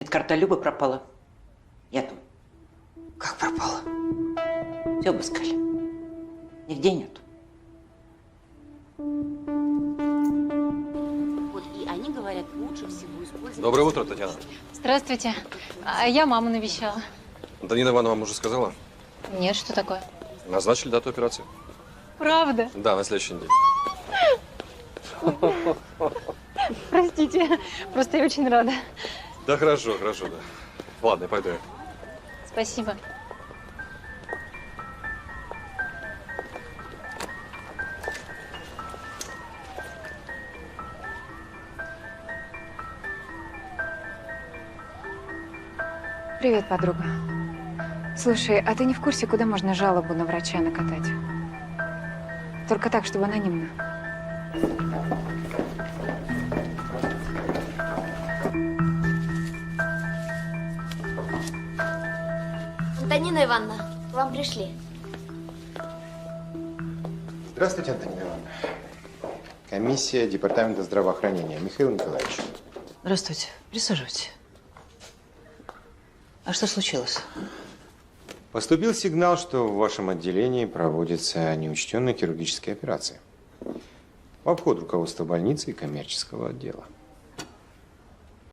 Визит-карта Любы пропала. Я там. Как пропала? Все обыскали. Нигде нету. Вот и они говорят, лучше всего использовать… Доброе утро, Татьяна. Здравствуйте. А я маму навещала. Антонина Ивановна вам уже сказала? Нет, что такое? Назначили дату операции. Правда? Да, на следующей неделе. Простите, просто я очень рада. Да хорошо, хорошо, да. Ладно, я пойду. Спасибо. Привет, подруга. Слушай, а ты не в курсе, куда можно жалобу на врача накатать? Только так, чтобы анонимно. Антонина Ивановна, к вам пришли. Здравствуйте, Антонина Ивановна. Комиссия Департамента здравоохранения. Михаил Николаевич. Здравствуйте. Присаживайтесь. А что случилось? Поступил сигнал, что в вашем отделении проводится неучтенная хирургическая операция. В обход руководства больницы и коммерческого отдела.